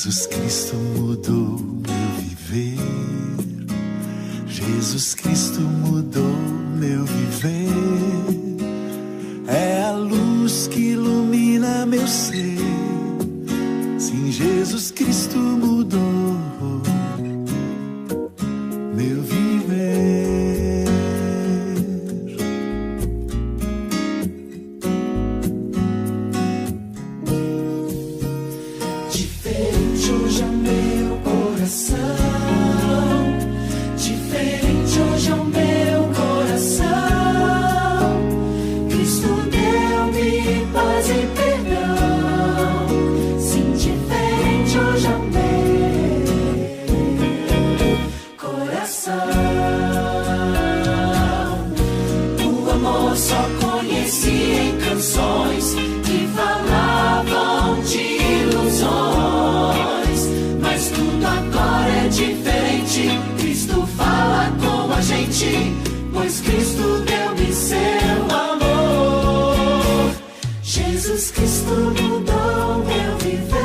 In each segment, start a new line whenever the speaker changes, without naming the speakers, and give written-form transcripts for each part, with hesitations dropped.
Jesus Cristo mudou meu viver. Jesus Cristo mudou meu viver. É a luz que ilumina meu ser. Sim, Jesus Cristo mudou meu viver.
Diferente hoje é o meu coração. Diferente hoje é o meu coração. Cristo deu-me paz e perdão. Sim, diferente hoje é o meu coração. O amor só conheci em canções que falavam de ilusões, mas tudo agora é diferente. Cristo fala com a gente, pois Cristo deu-me seu amor. Jesus Cristo mudou meu viver.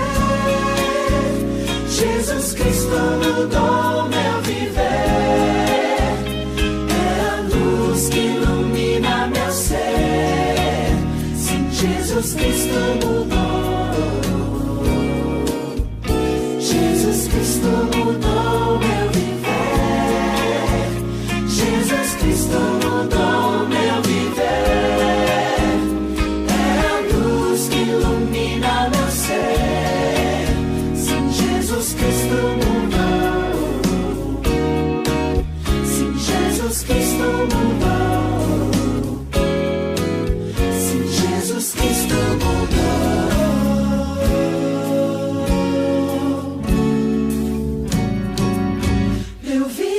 Jesus Cristo mudou meu viver. É a luz que ilumina meu ser. Sim, Jesus Cristo mudou. Jesus Cristo mudou meu viver. Jesus Cristo mudou meu viver. É a luz que ilumina meu ser. Sim, Jesus Cristo mudou. Sim, Jesus Cristo mudou. Sim, Jesus Cristo mudou. Meu viver.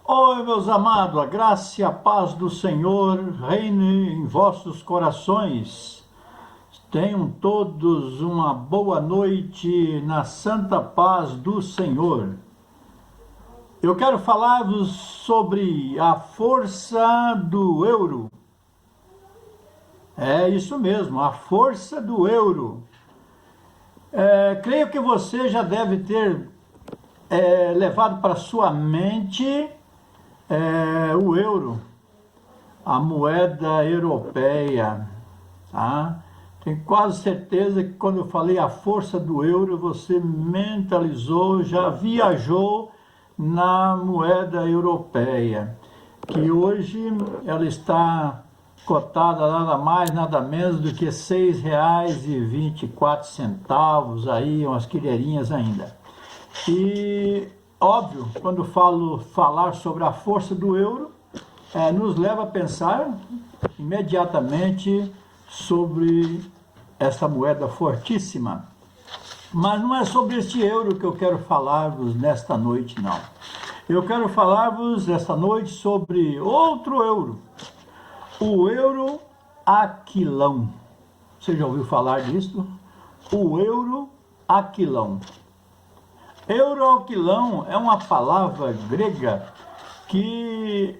Oi, meus amados, a graça e a paz do Senhor reine em vossos corações. Tenham todos uma boa noite na santa paz do Senhor. Eu quero falar-vos sobre a força do euro. É isso mesmo, a força do euro. Creio que você já deve ter levado para sua mente o euro, a moeda europeia, tá? Tenho quase certeza que quando eu falei a força do euro, você mentalizou, já viajou na moeda europeia, que hoje ela está cotada nada mais, nada menos do que R$ 6,24, aí umas quilherinhas ainda. E óbvio, quando falar sobre a força do euro, nos leva a pensar imediatamente sobre essa moeda fortíssima. Mas não é sobre este euro que eu quero falar-vos nesta noite, não. Eu quero falar-vos esta noite sobre outro euro, o euro aquilão. Você já ouviu falar disso? O euro aquilão. Euroaquilão é uma palavra grega que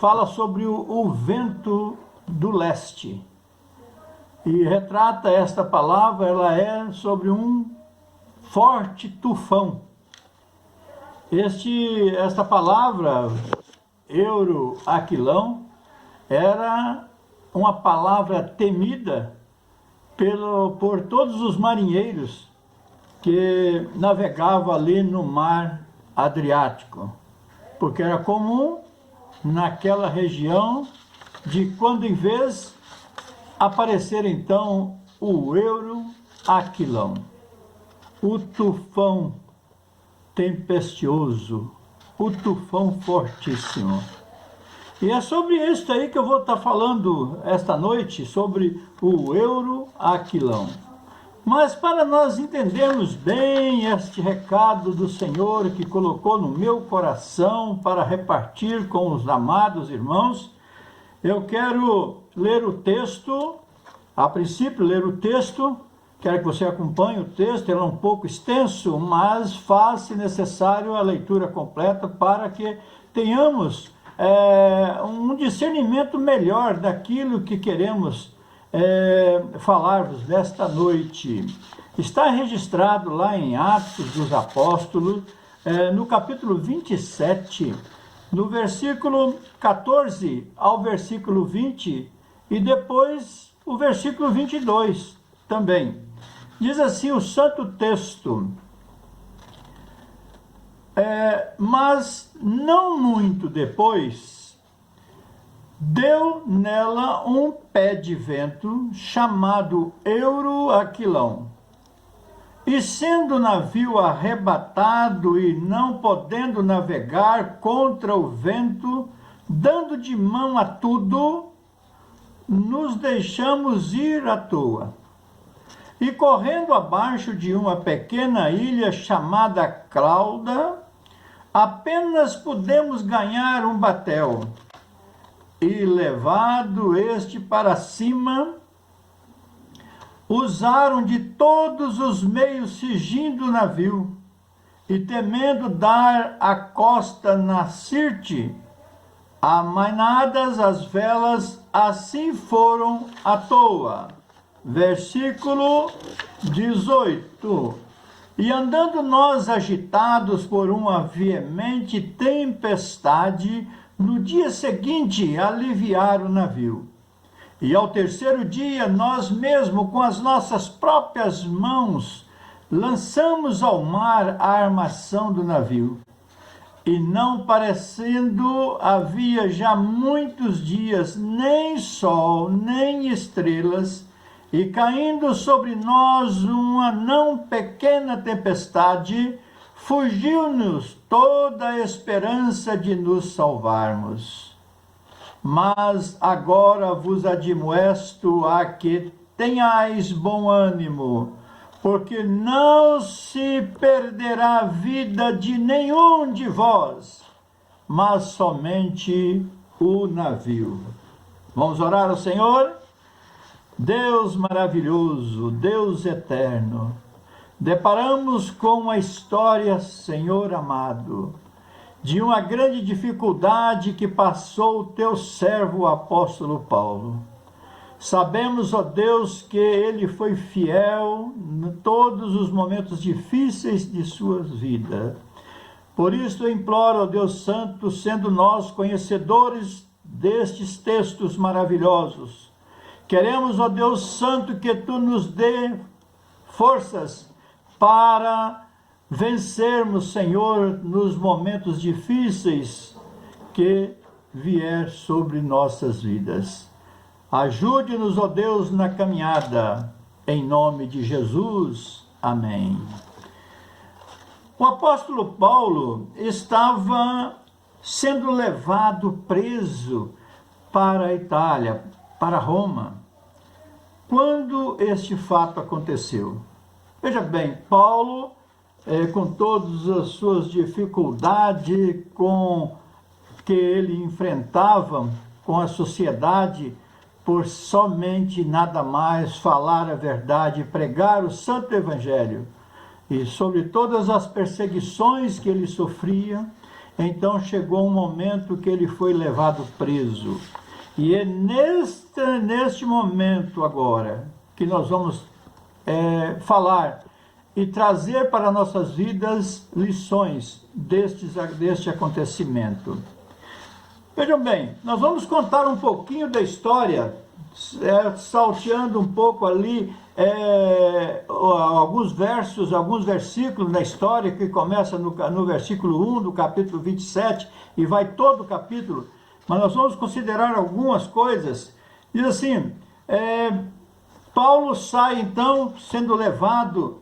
fala sobre o vento do leste. E retrata esta palavra, ela é sobre um forte tufão. Esta palavra, euroaquilão, era uma palavra temida por todos os marinheiros que navegava ali no mar Adriático, porque era comum naquela região de quando em vez aparecer então o euroaquilão, o tufão tempestuoso, o tufão fortíssimo. E é sobre isso aí que eu vou estar falando esta noite, sobre o Euroaquilão. Mas para nós entendermos bem este recado do Senhor que colocou no meu coração para repartir com os amados irmãos, eu quero ler o texto, a princípio ler o texto, quero que você acompanhe o texto, ele é um pouco extenso, mas faz-se necessário a leitura completa para que tenhamos um discernimento melhor daquilo que queremos falar-vos desta noite. Está registrado lá em Atos dos Apóstolos, no capítulo 27, no versículo 14 ao versículo 20, e depois o versículo 22 também. Diz assim o santo texto: mas não muito depois, deu nela um pé de vento chamado Euroaquilão. E sendo o navio arrebatado e não podendo navegar contra o vento, dando de mão a tudo, nos deixamos ir à toa. E correndo abaixo de uma pequena ilha chamada Clauda, apenas pudemos ganhar um batel. E levado este para cima, usaram de todos os meios sigindo o navio, e temendo dar a costa na Sirte, amainadas as velas, assim foram à toa. Versículo 18. E andando nós agitados por uma veemente tempestade, no dia seguinte aliviaram o navio. E ao terceiro dia, nós mesmos, com as nossas próprias mãos, lançamos ao mar a armação do navio. E não parecendo havia já muitos dias, nem sol, nem estrelas, e caindo sobre nós uma não pequena tempestade, fugiu-nos toda a esperança de nos salvarmos. Mas agora vos admoesto a que tenhais bom ânimo, porque não se perderá a vida de nenhum de vós, mas somente o navio. Vamos orar ao Senhor? Deus maravilhoso, Deus eterno, deparamos com a história, Senhor amado, de uma grande dificuldade que passou o teu servo, o apóstolo Paulo. Sabemos, ó Deus, que ele foi fiel em todos os momentos difíceis de sua vida. Por isso eu imploro, ó Deus Santo, sendo nós conhecedores destes textos maravilhosos, queremos, ó Deus Santo, que tu nos dê forças para vencermos, Senhor, nos momentos difíceis que vier sobre nossas vidas. Ajude-nos, ó Deus, na caminhada, em nome de Jesus. Amém. O apóstolo Paulo estava sendo levado preso para a Itália, para Roma, quando este fato aconteceu. Veja bem, Paulo, com todas as suas dificuldades com que ele enfrentava com a sociedade, por somente nada mais falar a verdade, pregar o santo evangelho, e sobre todas as perseguições que ele sofria, então chegou um momento que ele foi levado preso. E é neste momento agora que nós vamos falar e trazer para nossas vidas lições deste acontecimento. Vejam bem, nós vamos contar um pouquinho da história, salteando um pouco ali alguns versos, alguns versículos da história, que começa no versículo 1 do capítulo 27 e vai todo o capítulo, mas nós vamos considerar algumas coisas. Diz assim, Paulo sai então sendo levado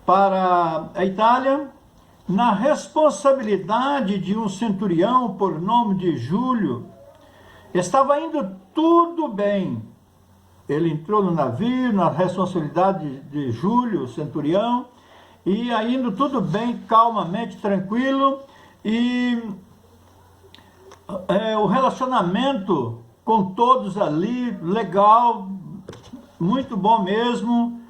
para a Itália, na responsabilidade de um centurião por nome de Júlio, Estava indo tudo bem. Ele entrou no navio, na responsabilidade de Júlio, o centurião, e indo tudo bem, calmamente, tranquilo, e o relacionamento com todos ali, legal, muito bom mesmo,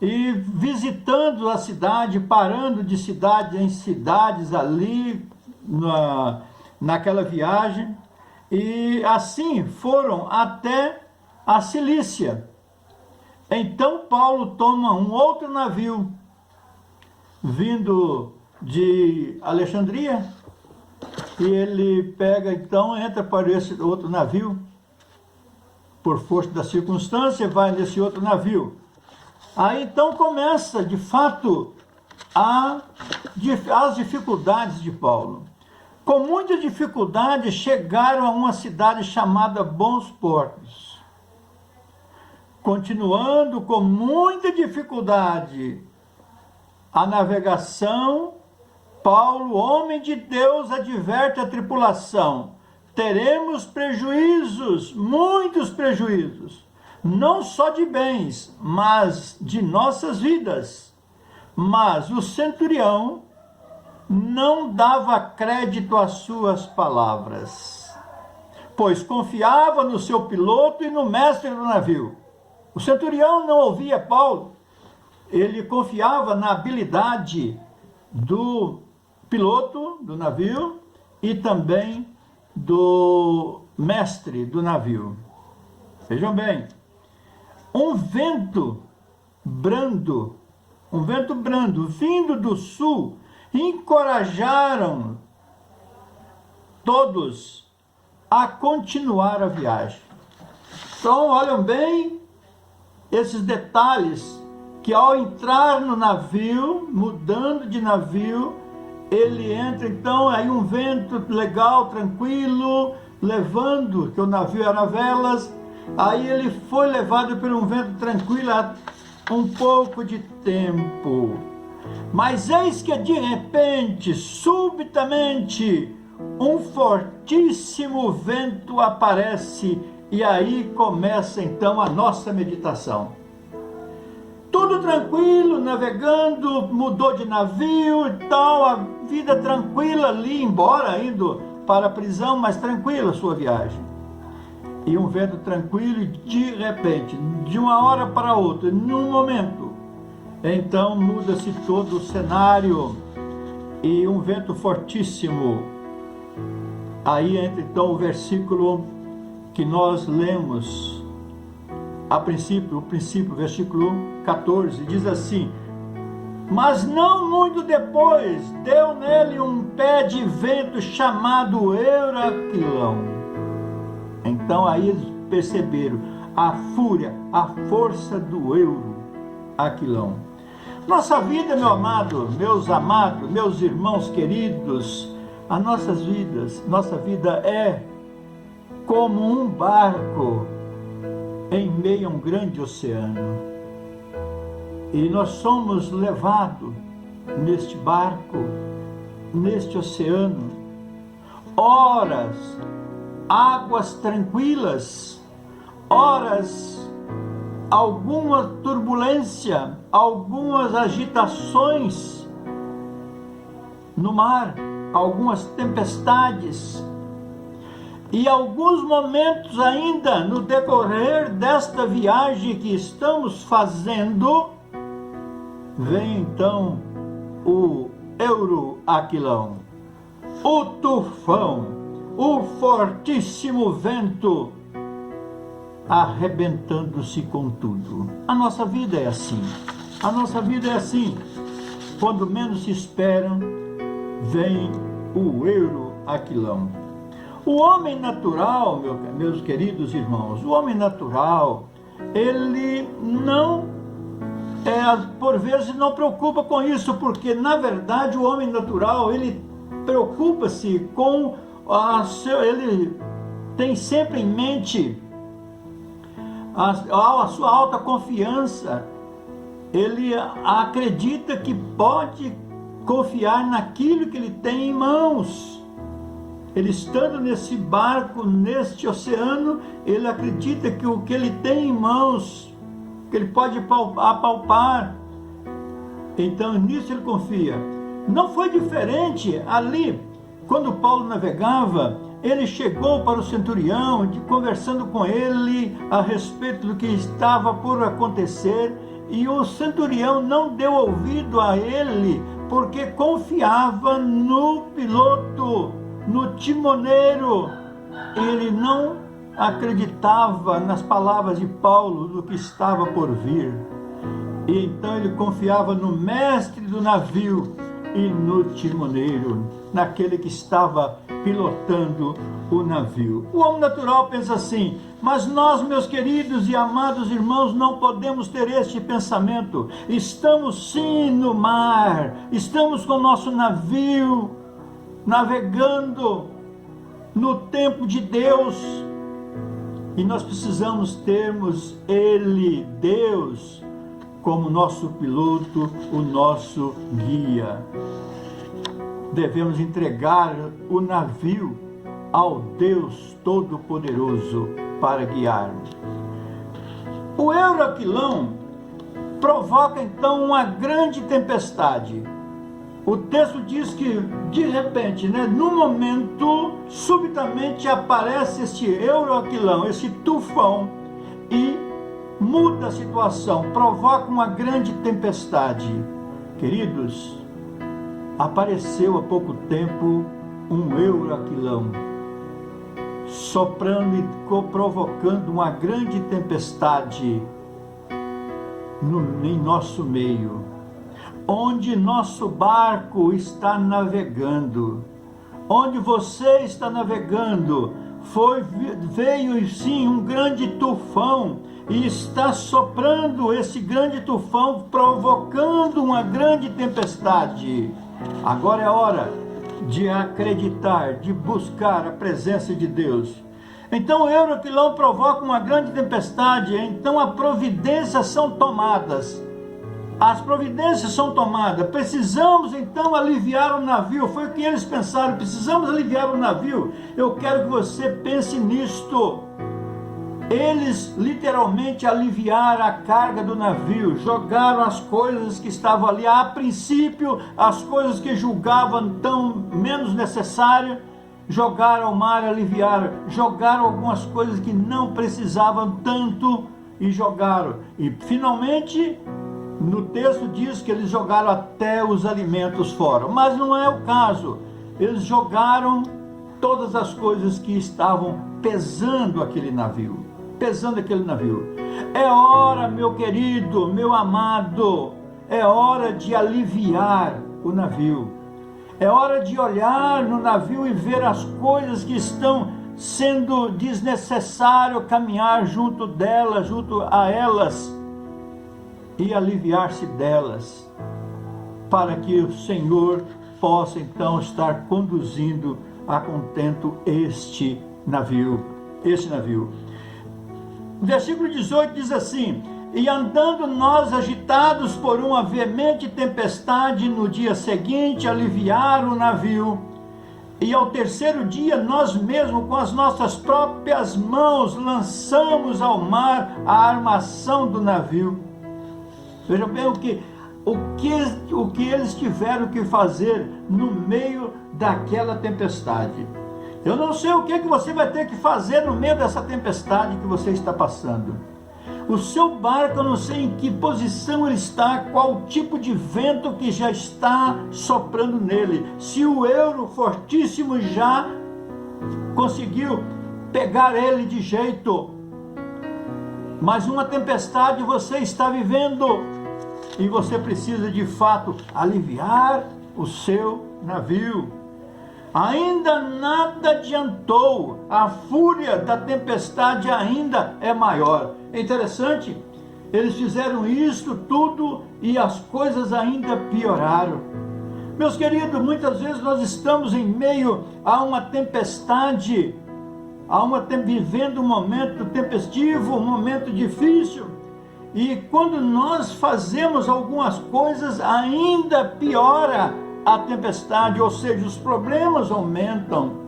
e visitando a cidade, parando de cidade em cidades ali, naquela viagem, e assim foram até a Cilícia. Então Paulo toma um outro navio, vindo de Alexandria, e ele pega, então, entra para esse outro navio, por força da circunstância, vai nesse outro navio. Aí então começa, de fato, as dificuldades de Paulo. Com muita dificuldade, chegaram a uma cidade chamada Bons Portos. Continuando com muita dificuldade a navegação, Paulo, homem de Deus, adverte a tripulação: teremos prejuízos, muitos prejuízos, não só de bens, mas de nossas vidas. Mas o centurião não dava crédito às suas palavras, pois confiava no seu piloto e no mestre do navio. O centurião não ouvia Paulo, ele confiava na habilidade do piloto do navio e também do mestre do navio. Vejam bem, um vento brando vindo do sul, encorajaram todos a continuar a viagem. Então, olham bem esses detalhes, que ao entrar no navio, mudando de navio, ele entra, então, aí um vento legal, tranquilo, levando, que o navio era velas, aí ele foi levado por um vento tranquilo há um pouco de tempo. Mas eis que de repente, subitamente, um fortíssimo vento aparece, e aí começa então a nossa meditação. Tudo tranquilo, navegando, mudou de navio e tal, a vida tranquila ali, embora indo para a prisão, mas tranquila a sua viagem. E um vento tranquilo, e de repente, de uma hora para outra, num momento, então muda-se todo o cenário, e um vento fortíssimo. Aí entra então o versículo que nós lemos a princípio, versículo 14, diz assim: mas não muito depois, deu nele um pé de vento chamado Euraquilão. Então aí eles perceberam a fúria, a força do Euraquilão. Nossa vida, meu amado, meus amados, meus irmãos queridos, nossa vida é como um barco em meio a um grande oceano. E nós somos levados neste barco, neste oceano, horas, águas tranquilas, horas, alguma turbulência, algumas agitações no mar, algumas tempestades, e alguns momentos ainda no decorrer desta viagem que estamos fazendo, vem então o Euraquilão, o tufão, o fortíssimo vento, arrebentando-se com tudo. A nossa vida é assim. A nossa vida é assim. Quando menos se espera, vem o Euraquilão. O homem natural, meus queridos irmãos, o homem natural, ele não, por vezes não preocupa com isso, porque na verdade o homem natural, ele preocupa-se com ele tem sempre em mente a sua alta confiança. Ele acredita que pode confiar naquilo que ele tem em mãos. Ele estando nesse barco, neste oceano, ele acredita que o que ele tem em mãos, que ele pode apalpar, então nisso ele confia. Não foi diferente ali, quando Paulo navegava, ele chegou para o centurião, conversando com ele a respeito do que estava por acontecer, e o centurião não deu ouvido a ele, porque confiava no piloto, no timoneiro. Ele não acreditava nas palavras de Paulo do que estava por vir. E então ele confiava no mestre do navio e no timoneiro, naquele que estava pilotando o navio. O homem natural pensa assim: mas nós, meus queridos e amados irmãos, não podemos ter este pensamento. Estamos sim no mar, estamos com o nosso navio navegando no tempo de Deus, e nós precisamos termos Ele, Deus, como nosso piloto, o nosso guia. Devemos entregar o navio ao Deus Todo-Poderoso para guiar-nos. O Euraquilão provoca então uma grande tempestade. O texto diz que, de repente, no momento, subitamente aparece este Euraquilão, esse tufão, e muda a situação, provoca uma grande tempestade. Queridos, apareceu há pouco tempo um Euraquilão, soprando e provocando uma grande tempestade em nosso meio, onde nosso barco está navegando, onde você está navegando, veio sim um grande tufão, e está soprando esse grande tufão, provocando uma grande tempestade. Agora é hora de acreditar, de buscar a presença de Deus. Então o Euraquilão provoca uma grande tempestade, então as providências são tomadas. As providências são tomadas. Precisamos então aliviar o navio. Foi o que eles pensaram, precisamos aliviar o navio. Eu quero que você pense nisto. Eles literalmente aliviaram a carga do navio, jogaram as coisas que estavam ali, a princípio, as coisas que julgavam tão menos necessárias, jogaram ao mar, aliviaram, jogaram algumas coisas que não precisavam tanto e jogaram. E finalmente, no texto diz que eles jogaram até os alimentos fora, mas não é o caso. Eles jogaram todas as coisas que estavam pesando aquele navio. É hora, meu querido, meu amado, é hora de aliviar o navio. É hora de olhar no navio e ver as coisas que estão sendo desnecessário caminhar junto delas, junto a elas, e aliviar-se delas, para que o Senhor possa então estar conduzindo a contento este navio. O versículo 18 diz assim: e andando nós agitados por uma veemente tempestade, no dia seguinte aliviaram o navio, e ao terceiro dia nós mesmos com as nossas próprias mãos lançamos ao mar a armação do navio. Veja bem o que eles tiveram que fazer no meio daquela tempestade. Eu não sei o que você vai ter que fazer no meio dessa tempestade que você está passando. O seu barco, eu não sei em que posição ele está, qual tipo de vento que já está soprando nele. Se o euro fortíssimo já conseguiu pegar ele de jeito. Mas uma tempestade você está vivendo e você precisa de fato aliviar o seu navio. Ainda nada adiantou, a fúria da tempestade ainda é maior. É interessante, eles fizeram isso tudo e as coisas ainda pioraram. Meus queridos, muitas vezes nós estamos em meio a uma tempestade, vivendo um momento tempestivo, um momento difícil, e quando nós fazemos algumas coisas ainda piora a tempestade, ou seja, os problemas aumentam.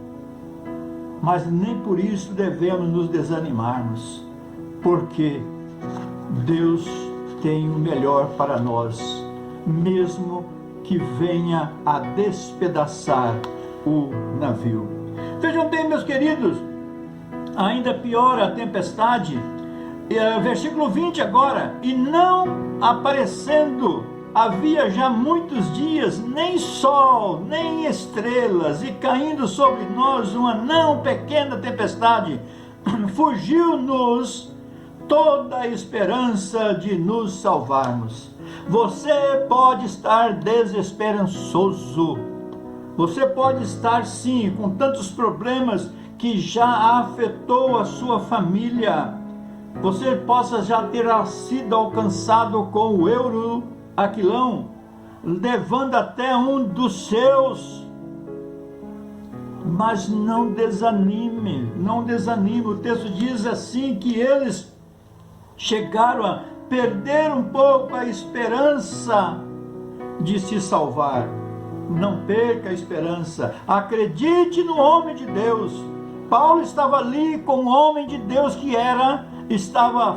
mas nem por isso devemos nos desanimarmos, porque Deus tem o melhor para nós, mesmo que venha a despedaçar o navio. Vejam bem, meus queridos, ainda piora a tempestade, versículo 20 agora, e não aparecendo havia já muitos dias, nem sol, nem estrelas, e caindo sobre nós uma não pequena tempestade, fugiu-nos toda a esperança de nos salvarmos. Você pode estar desesperançoso, você pode estar sim com tantos problemas que já afetou a sua família, você possa já ter sido alcançado com o Euroaquilão, levando até um dos seus. Mas não desanime, não desanime. O texto diz assim que eles chegaram a perder um pouco a esperança de se salvar. Não perca a esperança, acredite no homem de Deus. Paulo estava ali com um homem de Deus que estava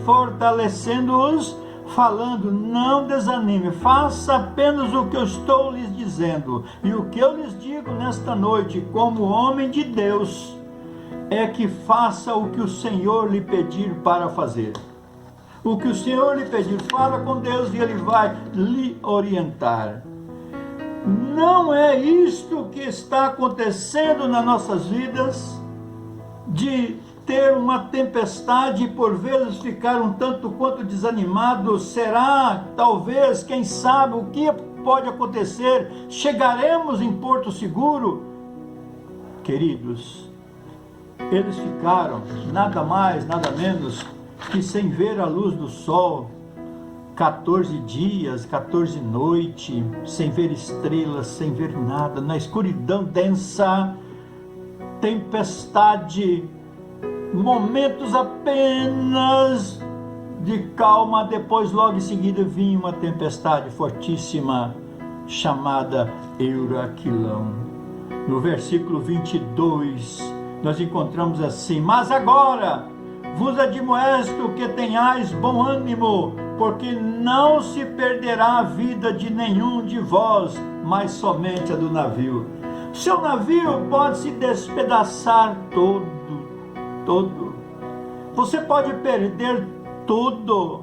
fortalecendo-os, falando: não desanime, faça apenas o que eu estou lhes dizendo. E o que eu lhes digo nesta noite, como homem de Deus, é que faça o que o Senhor lhe pedir para fazer. O que o Senhor lhe pedir, fala com Deus e Ele vai lhe orientar. Não é isto que está acontecendo nas nossas vidas, de ter uma tempestade e por vezes ficar um tanto quanto desanimado? Será, talvez, quem sabe, o que pode acontecer? Chegaremos em Porto Seguro? Queridos, eles ficaram nada mais, nada menos que sem ver a luz do sol, 14 dias, 14 noites, sem ver estrelas, sem ver nada, na escuridão densa, tempestade, momentos apenas de calma, depois logo em seguida vinha uma tempestade fortíssima, chamada Euroaquilão. No versículo 22, nós encontramos assim: mas agora vos admoesto que tenhais bom ânimo, porque não se perderá a vida de nenhum de vós, mas somente a do navio. Seu navio pode se despedaçar todo. Você pode perder tudo,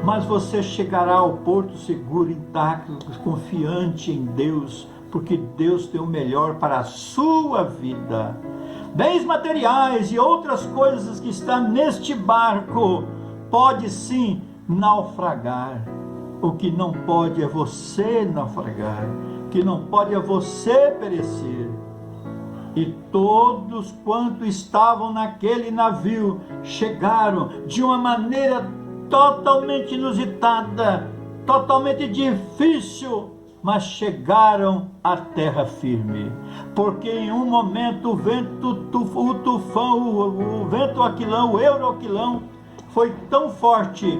mas você chegará ao porto seguro, intacto, confiante em Deus, porque Deus tem o melhor para a sua vida. Bens materiais e outras coisas que estão neste barco pode sim naufragar. O que não pode é você naufragar, o que não pode é você perecer. E todos quanto estavam naquele navio chegaram de uma maneira totalmente inusitada, totalmente difícil, mas chegaram à terra firme, porque em um momento o Euroaquilão, foi tão forte,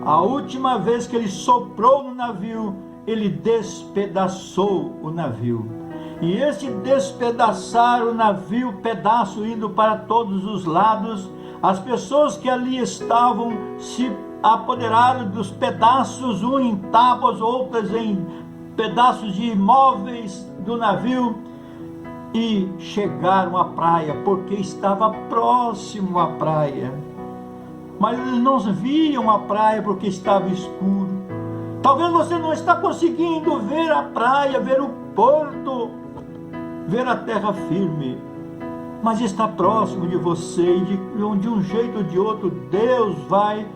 a última vez que ele soprou no navio, ele despedaçou o navio. E esse despedaçar o navio, pedaço indo para todos os lados, as pessoas que ali estavam se apoderaram dos pedaços, um em tábuas, outras em pedaços de imóveis do navio, e chegaram à praia, porque estava próximo à praia. Mas eles não viam a praia porque estava escuro. Talvez você não está conseguindo ver a praia, ver o porto, ver a terra firme, mas está próximo de você, e de um jeito ou de outro Deus vai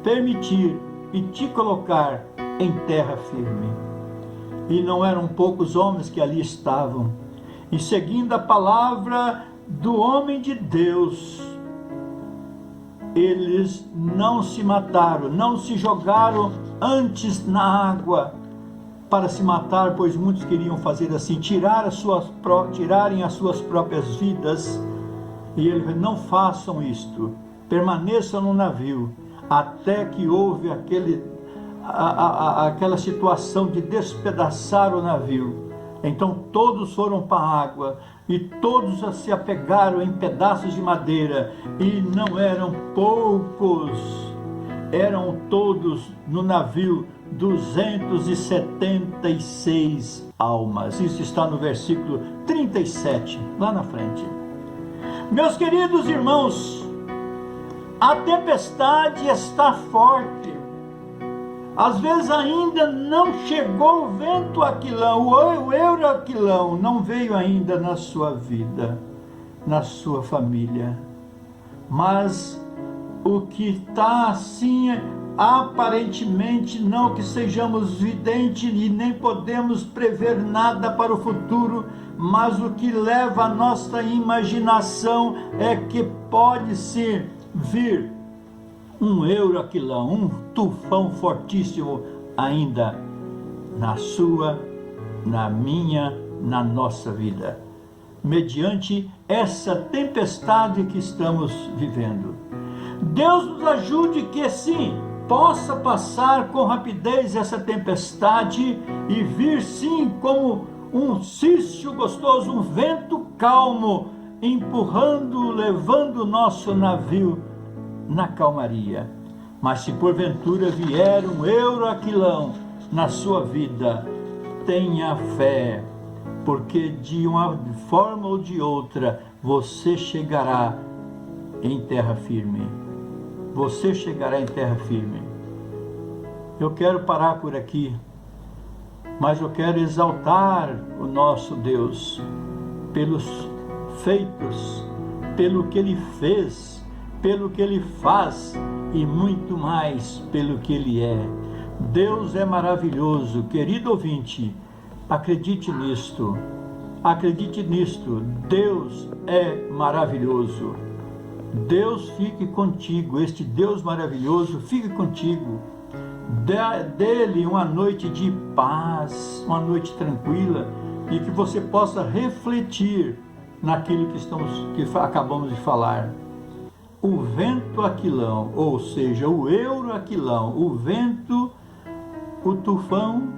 permitir e te colocar em terra firme. E não eram poucos homens que ali estavam, e seguindo a palavra do homem de Deus, eles não se mataram, não se jogaram antes na água para se matar, pois muitos queriam fazer assim, tirarem as suas próprias vidas. E ele: não façam isto, permaneçam no navio, até que houve aquela situação de despedaçar o navio. Então todos foram para a água, e todos se apegaram em pedaços de madeira, e não eram poucos, eram todos no navio 276 almas. Isso está no versículo 37, lá na frente. Meus queridos irmãos, a tempestade está forte. Às vezes ainda não chegou o vento aquilão, o euroaquilão não veio ainda na sua vida, na sua família. Mas o que está assim, aparentemente, não que sejamos videntes e nem podemos prever nada para o futuro, mas o que leva a nossa imaginação é que pode sim vir um euroaquilão, um tufão fortíssimo ainda na sua, na minha, na nossa vida, mediante essa tempestade que estamos vivendo. Deus nos ajude que sim, possa passar com rapidez essa tempestade e vir sim como um cício gostoso, um vento calmo, empurrando, levando o nosso navio na calmaria. Mas se porventura vier um euroaquilão na sua vida, tenha fé, porque de uma forma ou de outra você chegará em terra firme. Você chegará em terra firme. Eu quero parar por aqui, mas eu quero exaltar o nosso Deus pelos feitos, pelo que Ele fez, pelo que Ele faz e muito mais pelo que Ele é. Deus é maravilhoso, querido ouvinte, acredite nisto, Deus é maravilhoso. Deus fique contigo, este Deus maravilhoso fique contigo. Dê-lhe uma noite de paz, uma noite tranquila, e que você possa refletir naquilo que acabamos de falar. O vento aquilão, ou seja, o euroaquilão, o vento, o tufão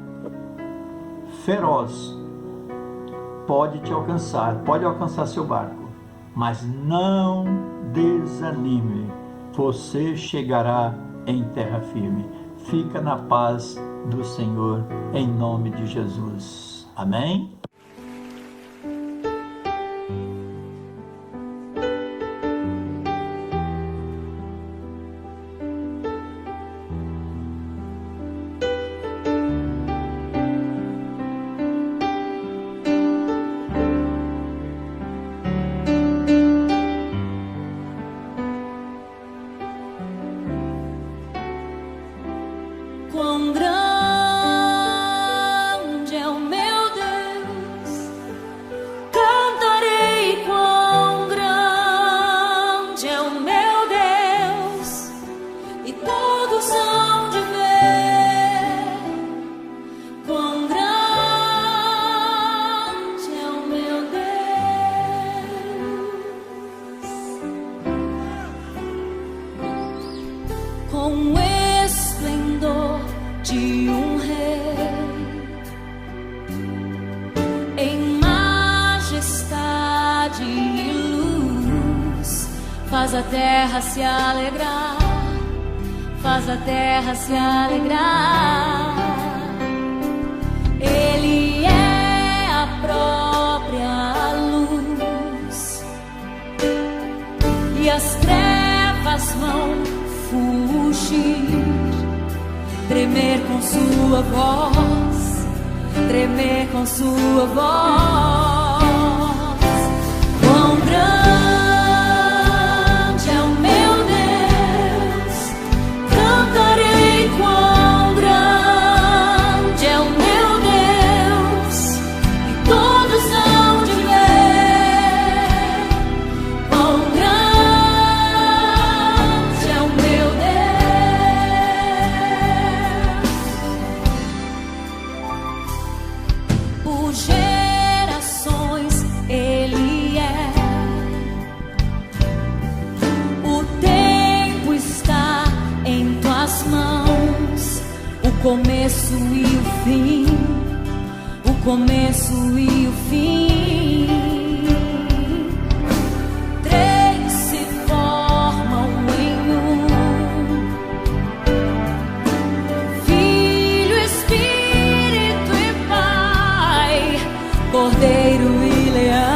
feroz, pode te alcançar, pode alcançar seu barco, mas não desanime, você chegará em terra firme. Fica na paz do Senhor, em nome de Jesus. Amém?
Quão grande é o meu Deus, cantarei quão grande é o meu Deus, e todos hão de ver quão grande é o meu Deus. Com esplendor de um rei, em majestade e luz, faz a terra se alegrar, faz a terra se alegrar. Ele é a própria luz, e as trevas vão fugir, tremer com sua voz, tremer com sua voz. Quão grande é o meu Deus, cantarei quão grande é o meu Deus, e todos hão de ver quão grande é o meu Deus. Por gerações Ele é, o tempo está em tuas mãos, o começo e o fim, o começo e o fim. Três se formam em um: Filho, Espírito e Pai, Cordeiro e Leão.